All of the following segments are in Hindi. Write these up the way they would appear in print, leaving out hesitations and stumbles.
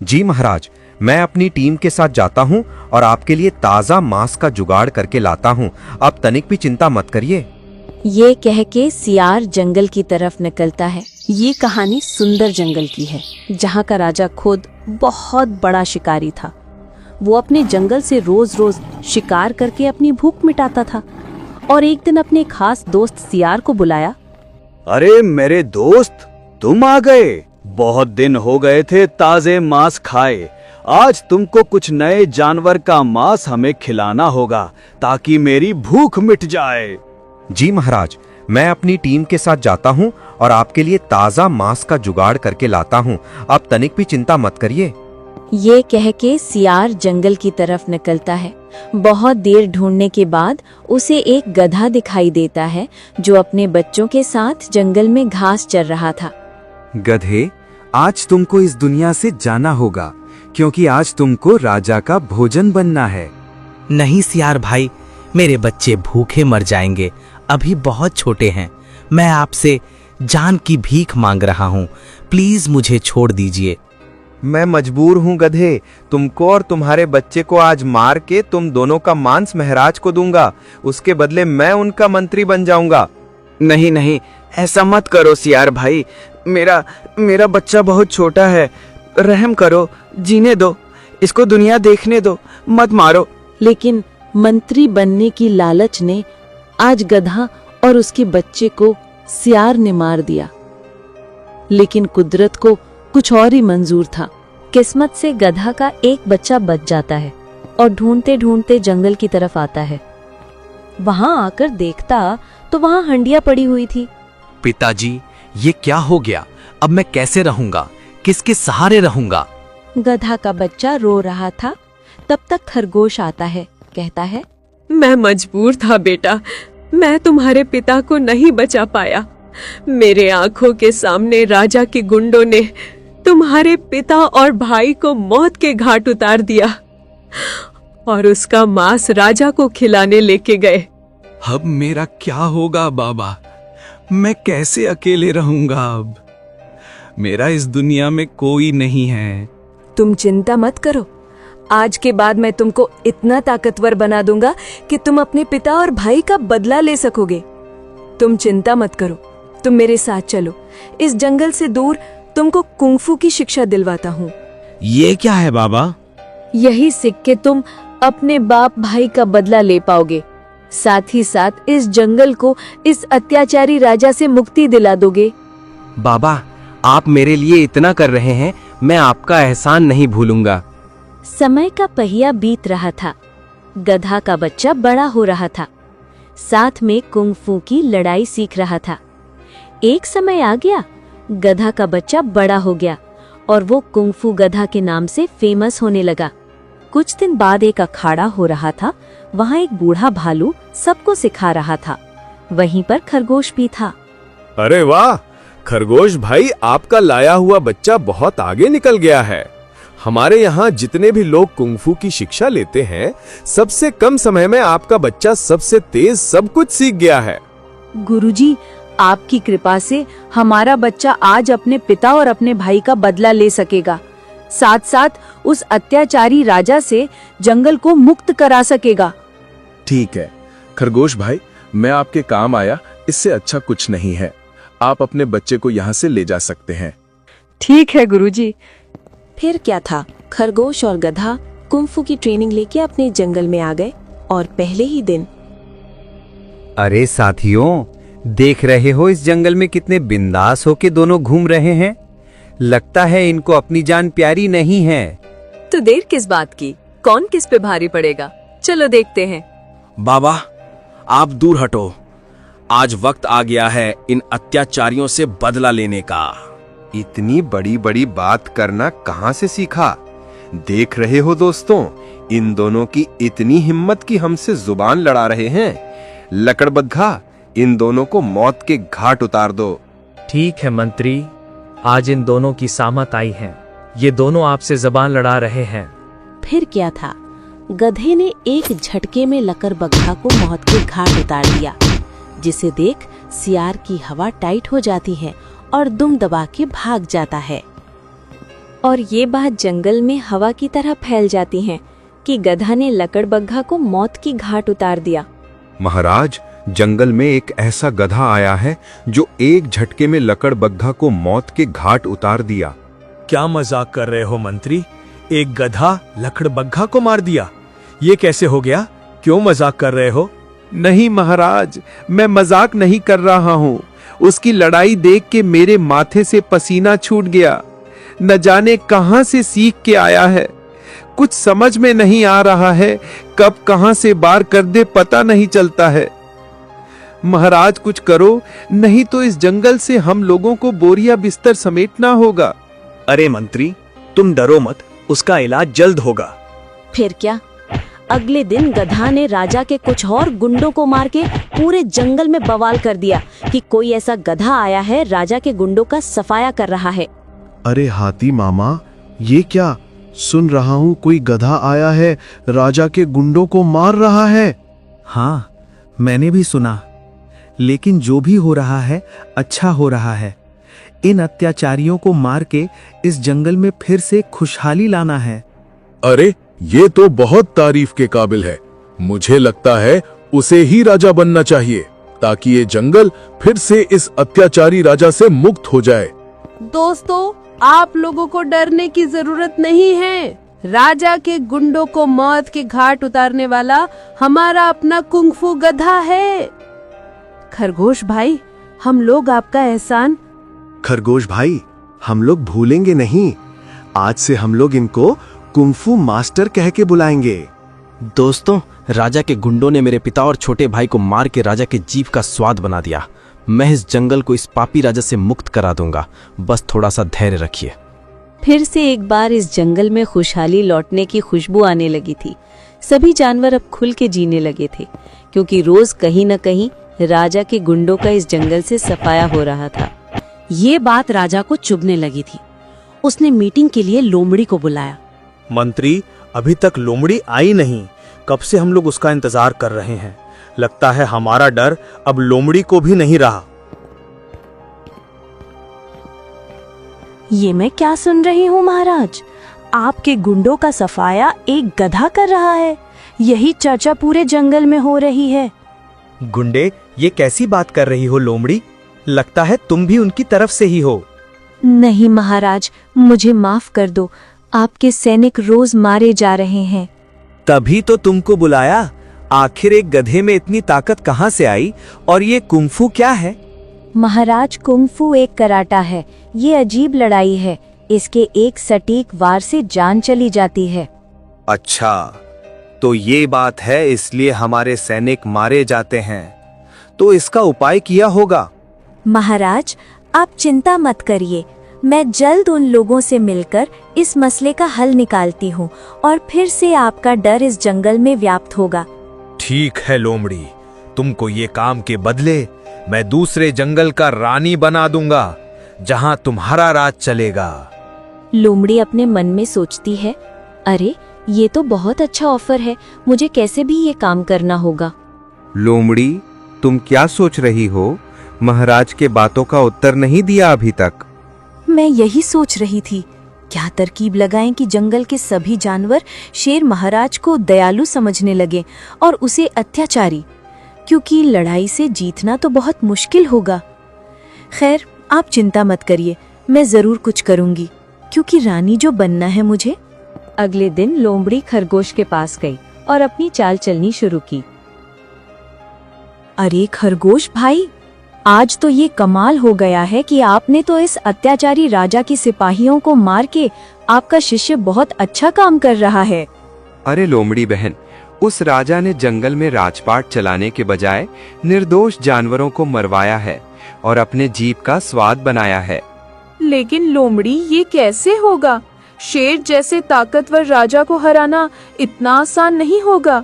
जी महाराज, मैं अपनी टीम के साथ जाता हूँ और आपके लिए ताज़ा मांस का जुगाड़ करके लाता हूँ। आप तनिक भी चिंता मत करिए। ये कह के सियार जंगल की तरफ निकलता है। ये कहानी सुंदर जंगल की है, जहाँ का राजा खुद बहुत बड़ा शिकारी था। वो अपने जंगल से रोज रोज शिकार करके अपनी भूख मिटाता था और एक दिन अपने खास दोस्त सियार को बुलाया। अरे मेरे दोस्त, तुम आ गए। बहुत दिन हो गए थे ताजे मांस खाए। आज तुमको कुछ नए जानवर का मांस हमें खिलाना होगा ताकि मेरी भूख मिट जाए। जी महाराज, मैं अपनी टीम के साथ जाता हूँ और आपके लिए ताज़ा मांस का जुगाड़ करके लाता हूँ। आप तनिक भी चिंता मत करिए। ये कह के सियार जंगल की तरफ निकलता है। बहुत देर ढूंढने के बाद उसे एक गधा दिखाई देता है जो अपने बच्चों के साथ जंगल में घास चर रहा था। गधे, आज तुमको इस दुनिया से जाना होगा, क्योंकि आज तुमको राजा का भोजन बनना है। नहीं सियार भाई, मेरे बच्चे भूखे मर जाएंगे। अभी बहुत छोटे हैं। मैं आपसे जान की भीख मांग रहा हूँ। प्लीज मुझे छोड़ दीजिए। मैं मजबूर हूँ गधे, तुमको और तुम्हारे बच्चे को आज मार के तुम दोनों का मांस महाराज को दूंगा। उसके बदले मैं उनका मंत्री बन जाऊंगा। नहीं नहीं, ऐसा मत करो सियार भाई। मेरा बच्चा बहुत छोटा है। रहम करो, जीने दो, इसको दुनिया देखने दो, मत मारो। लेकिन मंत्री बनने की लालच ने आज गधा और उसके बच्चे को सियार ने मार दिया। लेकिन कुदरत को कुछ और ही मंजूर था। किस्मत से गधा का एक बच्चा बच जाता है और ढूंढते ढूंढते जंगल की तरफ आता है। वहां आकर देखता तो वहां हंडिया पड़ी हुई थी। पिताजी, ये क्या हो गया? अब मैं कैसे रहूंगा? किसके सहारे रहूंगा? गधा का बच्चा रो रहा था। तब तक खरगोश आता है, कहता है, मैं मजबूर था बेटा, मैं तुम्हारे पिता को नहीं बचा पाया। मेरे आंखों के सामने राजा के गुंडों ने तुम्हारे पिता और भाई को मौत के घाट उतार दिया और उसका मांस राजा को खिलाने लेके गए। अब मेरा क्या होगा बाबा? मैं कैसे अकेले रहूंगा अब? मेरा इस दुनिया में कोई नहीं है। तुम चिंता मत करो, आज के बाद मैं तुमको इतना ताकतवर बना दूंगा कि तुम अपने पिता और भाई का बदला ले सकोगे। तुम चिंता मत करो, तुम मेरे साथ चलो। इस जंगल से दूर तुमको कुंफू की शिक्षा दिलवाता हूँ। ये क्या है बाबा? यही सीख के तुम अपने बाप भाई का बदला ले पाओगे। साथ ही साथ इस जंगल को इस अत्याचारी राजा से मुक्ति दिला दोगे। बाबा, आप मेरे लिए इतना कर रहे हैं, मैं आपका एहसान नहीं भूलूंगा। समय का पहिया बीत रहा था। गधा का बच्चा बड़ा हो रहा था, साथ में कुंफू की लड़ाई सीख रहा था। एक समय आ गया, गधा का बच्चा बड़ा हो गया और वो कुंफू गधा के नाम से फेमस होने लगा। कुछ दिन बाद एक अखाड़ा हो रहा था। वहाँ एक बूढ़ा भालू सबको सिखा रहा था। वहीं पर खरगोश भी था। अरे वाह खरगोश भाई, आपका लाया हुआ बच्चा बहुत आगे निकल गया है। हमारे यहाँ जितने भी लोग कुंफू की शिक्षा लेते हैं, सबसे कम समय में आपका बच्चा सबसे तेज सब कुछ सीख गया है। गुरुजी, आपकी कृपा से हमारा बच्चा आज अपने पिता और अपने भाई का बदला ले सकेगा। साथ साथ उस अत्याचारी राजा से जंगल को मुक्त करा सकेगा। ठीक है खरगोश भाई, मैं आपके काम आया, इससे अच्छा कुछ नहीं है। आप अपने बच्चे को यहाँ से ले जा सकते हैं। ठीक है गुरुजी। फिर क्या था, खरगोश और गधा कुंफू की ट्रेनिंग लेके अपने जंगल में आ गए और पहले ही दिन। अरे साथियों, देख रहे हो इस जंगल में कितने बिंदास होके दोनों घूम रहे हैं। लगता है इनको अपनी जान प्यारी नहीं है। तो देर किस बात की? कौन किस पे भारी पड़ेगा? चलो देखते हैं। बाबा, आप दूर हटो। आज वक्त आ गया है इन अत्याचारियों से बदला लेने का। इतनी बड़ी बड़ी बात करना कहाँ से सीखा? देख रहे हो दोस्तों, इन दोनों की इतनी हिम्मत कि हमसे जुबान लड़ा रहे हैं। लकड़बग्घा, इन दोनों को मौत के घाट उतार दो। ठीक है मंत्री, आज इन दोनों की सामत आई है। ये दोनों आपसे जबान लड़ा रहे हैं। फिर क्या था, गधे ने एक झटके में लकड़बग्घा को मौत के घाट उतार दिया, जिसे देख सियार की हवा टाइट हो जाती है और दुम दबा के भाग जाता है। और ये बात जंगल में हवा की तरह फैल जाती है कि गधा ने लकड़बग्घा को मौत की घाट उतार दिया। महाराज, जंगल में एक ऐसा गधा आया है जो एक झटके में लकड़बग्घा को मौत के घाट उतार दिया। क्या मजाक कर रहे हो मंत्री? एक गधा लकड़बग्घा को मार दिया? ये कैसे हो गया? क्यों मजाक कर रहे हो? नहीं महाराज, मैं मजाक नहीं कर रहा हूँ। उसकी लड़ाई देख के मेरे माथे से पसीना छूट गया। न जाने कहां से सीख के आया है। कुछ समझ में नहीं आ रहा है, कब कहां से वार कर दे पता नहीं चलता है। महाराज कुछ करो, नहीं तो इस जंगल से हम लोगों को बोरिया बिस्तर समेटना होगा। अरे मंत्री, तुम डरो मत, उसका इलाज जल्द होगा। फिर क्या, अगले दिन गधा ने राजा के कुछ और गुंडों को मार के पूरे जंगल में बवाल कर दिया कि कोई ऐसा गधा आया है राजा के गुंडों का सफाया कर रहा है। अरे हाथी मामा, ये क्या सुन रहा हूँ? कोई गधा आया है, राजा के गुंडों को मार रहा है। हाँ, मैंने भी सुना, लेकिन जो भी हो रहा है अच्छा हो रहा है। इन अत्याचारियों को मार के इस जंगल में फिर से खुशहाली लाना है। अरे ये तो बहुत तारीफ के काबिल है। मुझे लगता है उसे ही राजा बनना चाहिए, ताकि ये जंगल फिर से इस अत्याचारी राजा से मुक्त हो जाए। दोस्तों, आप लोगों को डरने की जरूरत नहीं है। राजा के गुंडों को मौत के घाट उतारने वाला हमारा अपना कुंफू गधा है। खरगोश भाई, हम लोग आपका एहसान। खरगोश भाई, हम लोग भूलेंगे नहीं। आज से हम लोग इनको कुंफू मास्टर कह के बुलाएंगे। दोस्तों, राजा के गुंडों ने मेरे पिता और छोटे भाई को मार के राजा के जीभ का स्वाद बना दिया। मैं इस जंगल को इस पापी राजा से मुक्त करा दूंगा, बस थोड़ा सा धैर्य रखिए। फिर से एक बार इस जंगल में खुशहाली लौटने की खुशबू आने लगी थी। सभी जानवर अब खुल के जीने लगे थे, क्योंकि रोज कहीं न कहीं राजा के गुंडों का इस जंगल से सफाया हो रहा था। ये बात राजा को चुभने लगी थी। उसने मीटिंग के लिए लोमड़ी को बुलाया। मंत्री, अभी तक लोमड़ी आई नहीं। कब से हम लोग उसका इंतजार कर रहे हैं। लगता है हमारा डर अब लोमड़ी को भी नहीं रहा। ये मैं क्या सुन रही हूँ महाराज? आपके गुंडों का सफाया एक गधा कर रहा है। यही चर्चा पूरे जंगल में हो रही है। गुंडे, ये कैसी बात कर रही हो लोमड़ी? लगता है तुम भी उनकी तरफ से ही हो। नहीं महाराज, मुझे माफ कर दो। आपके सैनिक रोज मारे जा रहे हैं। तभी तो तुमको बुलाया। आखिर एक गधे में इतनी ताकत कहाँ से आई? और ये कुंफू क्या है? महाराज, कुंफू एक कराटा है। ये अजीब लड़ाई है। इसके एक सटीक वार से जान चली जाती है। अच्छा, तो ये बात है, इसलिए हमारे सैनिक मारे जाते हैं। तो इसका उपाय किया होगा। महाराज, आप चिंता मत करिए। मैं जल्द उन लोगों से मिलकर इस मसले का हल निकालती हूँ और फिर से आपका डर इस जंगल में व्याप्त होगा। ठीक है लोमड़ी, तुमको ये काम के बदले मैं दूसरे जंगल का रानी बना दूंगा, जहाँ तुम्हारा राज चलेगा। लोमड़ी अपने मन में सोचती है, अरे ये तो बहुत अच्छा ऑफर है। मुझे कैसे भी ये काम करना होगा। लोमड़ी, तुम क्या सोच रही हो? महाराज के बातों का उत्तर नहीं दिया अभी तक। मैं यही सोच रही थी, क्या तरकीब लगाएं कि जंगल के सभी जानवर शेर महाराज को दयालु समझने लगे और उसे अत्याचारी, क्योंकि लड़ाई से जीतना तो बहुत मुश्किल होगा। खैर, आप चिंता मत करिए, मैं जरूर कुछ करूंगी, क्योंकि रानी जो बनना है मुझे। अगले दिन लोमड़ी खरगोश के पास गई और अपनी चाल चलनी शुरू की। अरे खरगोश भाई, आज तो ये कमाल हो गया है कि आपने तो इस अत्याचारी राजा के सिपाहियों को मार के आपका शिष्य बहुत अच्छा काम कर रहा है। अरे लोमड़ी बहन, उस राजा ने जंगल में राजपाट चलाने के बजाय निर्दोष जानवरों को मरवाया है और अपने जीभ का स्वाद बनाया है। लेकिन लोमड़ी, ये कैसे होगा? शेर जैसे ताकतवर राजा को हराना इतना आसान नहीं होगा।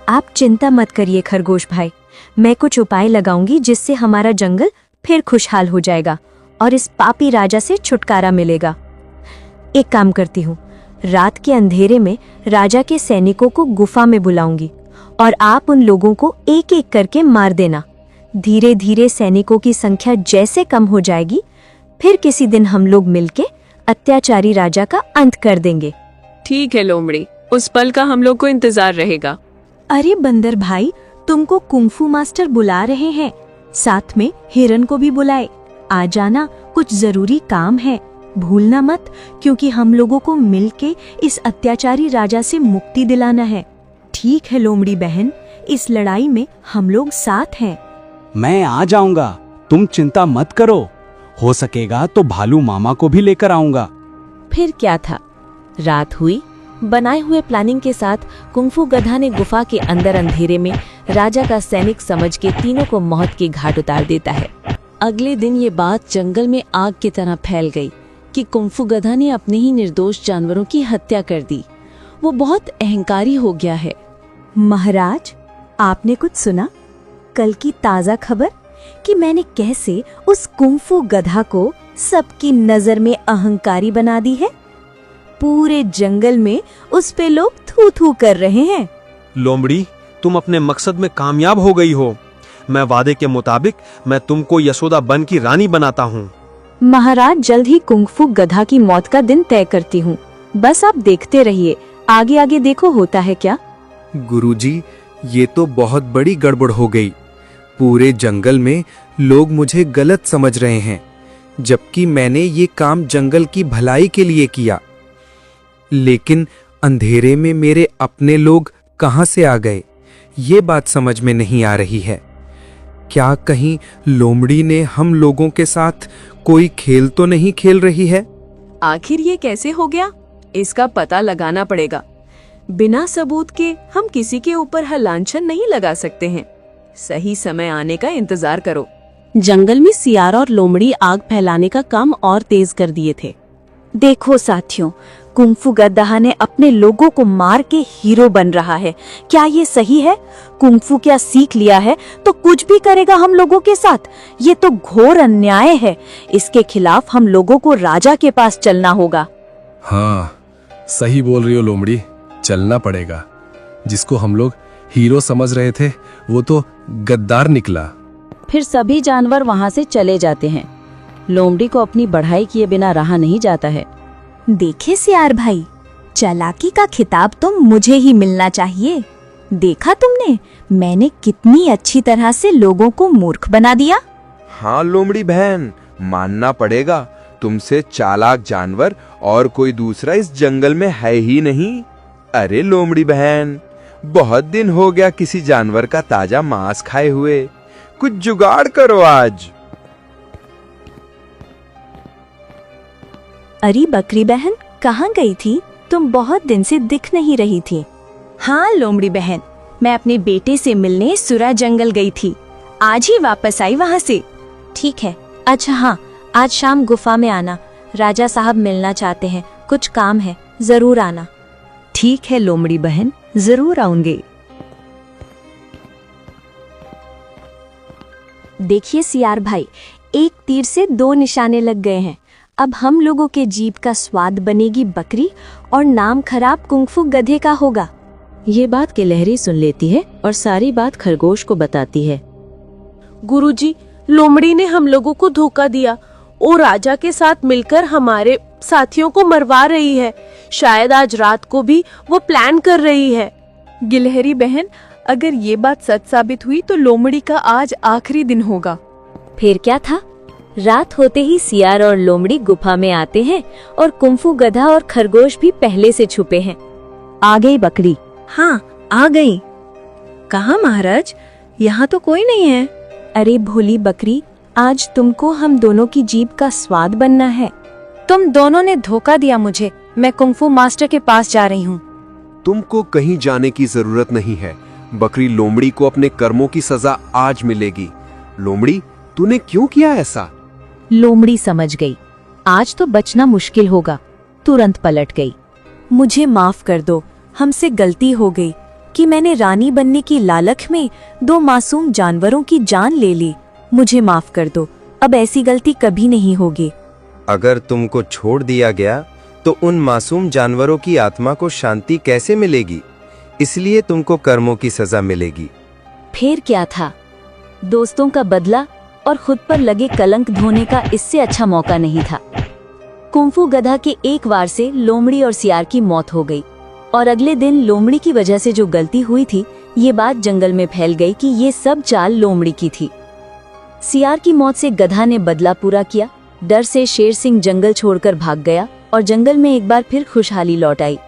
आप चिंता मत करिए खरगोश भाई, मैं कुछ उपाय लगाऊंगी जिससे हमारा जंगल फिर खुशहाल हो जाएगा और इस पापी राजा से छुटकारा मिलेगा। एक काम करती हूँ, रात के अंधेरे में राजा के सैनिकों को गुफा में बुलाऊंगी और आप उन लोगों को एक एक करके मार देना। धीरे धीरे सैनिकों की संख्या जैसे कम हो जाएगी, फिर किसी दिन हम लोग मिलके अत्याचारी राजा का अंत कर देंगे। ठीक है लोमड़ी, उस पल का हम लोग को इंतजार रहेगा। अरे बंदर भाई, तुमको कुंफू मास्टर बुला रहे हैं, साथ में हिरन को भी बुलाए। आ जाना, कुछ जरूरी काम है, भूलना मत, क्योंकि हम लोगों को मिलके इस अत्याचारी राजा से मुक्ति दिलाना है। ठीक है लोमड़ी बहन, इस लड़ाई में हम लोग साथ हैं। मैं आ जाऊंगा, तुम चिंता मत करो। हो सकेगा तो भालू मामा को भी लेकर आऊंगा। फिर क्या था, रात हुई। बनाए हुए प्लानिंग के साथ कुंफू गधा ने गुफा के अंदर अंधेरे में राजा का सैनिक समझ के तीनों को मौत की घाट उतार देता है। अगले दिन ये बात जंगल में आग की तरह फैल गई कि कुंफू गधा ने अपने ही निर्दोष जानवरों की हत्या कर दी। वो बहुत अहंकारी हो गया है। महाराज, आपने कुछ सुना? कल की ताजा खबर कि मैंने कैसे उस कुंफू गधा को सबकी नजर में अहंकारी बना दी है। पूरे जंगल में उस पे लोग थू थू कर रहे हैं। लोमड़ी, तुम अपने मकसद में कामयाब हो गई हो। मैं वादे के मुताबिक मैं तुमको यशोदा बन की रानी बनाता हूँ। महाराज, जल्द ही कुंफू गधा की मौत का दिन तय करती हूँ। बस आप देखते रहिए, आगे आगे देखो होता है क्या। गुरुजी, ये तो बहुत बड़ी गड़बड़ हो गई। पूरे जंगल में लोग मुझे गलत समझ रहे हैं, जबकि मैंने ये काम जंगल की भलाई के लिए किया। लेकिन अंधेरे में मेरे अपने लोग कहां से आ गए, ये बात समझ में नहीं आ रही है। क्या कहीं लोमड़ी ने हम लोगों के साथ कोई खेल तो नहीं खेल रही है? आखिर ये कैसे हो गया, इसका पता लगाना पड़ेगा। बिना सबूत के हम किसी के ऊपर लांछन नहीं लगा सकते हैं। सही समय आने का इंतजार करो। जंगल में सियार और लोमड़ी आग फैलाने का काम और तेज कर दिए थे। देखो साथियों, कुंफू गधा ने अपने लोगों को मार के हीरो बन रहा है। क्या ये सही है? कुंफू क्या सीख लिया है तो कुछ भी करेगा हम लोगों के साथ। ये तो घोर अन्याय है। इसके खिलाफ हम लोगों को राजा के पास चलना होगा। हाँ, सही बोल रही हो लोमड़ी, चलना पड़ेगा। जिसको हम लोग हीरो समझ रहे थे वो तो गद्दार निकला। फिर सभी जानवर वहाँ से चले जाते हैं। लोमड़ी को अपनी बढ़ाई किए बिना रहा नहीं जाता है। देखे सियार भाई, चालाकी का खिताब तो मुझे ही मिलना चाहिए। देखा तुमने, मैंने कितनी अच्छी तरह से लोगों को मूर्ख बना दिया। हाँ लोमड़ी बहन, मानना पड़ेगा, तुमसे चालाक जानवर और कोई दूसरा इस जंगल में है ही नहीं। अरे लोमड़ी बहन, बहुत दिन हो गया किसी जानवर का ताजा मांस खाए हुए। कुछ जुगाड़ करो आज। अरे बकरी बहन, कहाँ गई थी? तुम बहुत दिन से दिख नहीं रही थी। हाँ लोमड़ी बहन, मैं अपने बेटे से मिलने सुरा जंगल गई थी। आज ही वापस आई वहाँ से। ठीक है। अच्छा हाँ, आज शाम गुफा में आना, राजा साहब मिलना चाहते हैं, कुछ काम है, जरूर आना। ठीक है लोमड़ी बहन, जरूर आऊंगी। देखिए सियार भाई, एक तीर से 2 निशाने लग गए हैं। अब हम लोगों के जीभ का स्वाद बनेगी बकरी और नाम खराब कुंफू गधे का होगा। ये बात गिलहरी सुन लेती है और सारी बात खरगोश को बताती है। गुरुजी, लोमड़ी ने हम लोगों को धोखा दिया। वो राजा के साथ मिलकर हमारे साथियों को मरवा रही है। शायद आज रात को भी वो प्लान कर रही है। गिलहरी बहन, अगर ये बात सच साबित हुई तो लोमड़ी का आज आखिरी दिन होगा। फिर क्या था, रात होते ही सियार और लोमड़ी गुफा में आते हैं और कुंफू गधा और खरगोश भी पहले से छुपे हैं। आ गई बकरी। हाँ, आ गई। कहाँ महाराज, यहाँ तो कोई नहीं है। अरे भोली बकरी, आज तुमको हम दोनों की जीभ का स्वाद बनना है। तुम दोनों ने धोखा दिया मुझे। मैं कुंफू मास्टर के पास जा रही हूँ। तुमको कहीं जाने की जरूरत नहीं है। बकरी लोमड़ी को अपने कर्मों की सजा आज मिलेगी। लोमड़ी, तूने क्यों किया ऐसा? लोमड़ी समझ गई, आज तो बचना मुश्किल होगा। तुरंत पलट गई। मुझे माफ कर दो, हमसे गलती हो गई कि मैंने रानी बनने की लालच में 2 मासूम जानवरों की जान ले ली। मुझे माफ कर दो, अब ऐसी गलती कभी नहीं होगी। अगर तुमको छोड़ दिया गया तो उन मासूम जानवरों की आत्मा को शांति कैसे मिलेगी? इसलिए तुमको कर्मों की सजा मिलेगी। फिर क्या था, दोस्तों का बदला और खुद पर लगे कलंक धोने का इससे अच्छा मौका नहीं था। कुंफू गधा के एक वार से लोमड़ी और सियार की मौत हो गई और अगले दिन लोमड़ी की वजह से जो गलती हुई थी ये बात जंगल में फैल गई कि ये सब चाल लोमड़ी की थी। सियार की मौत से गधा ने बदला पूरा किया। डर से शेर सिंह जंगल छोड़कर भाग गया और जंगल में एक बार फिर खुशहाली लौट आई।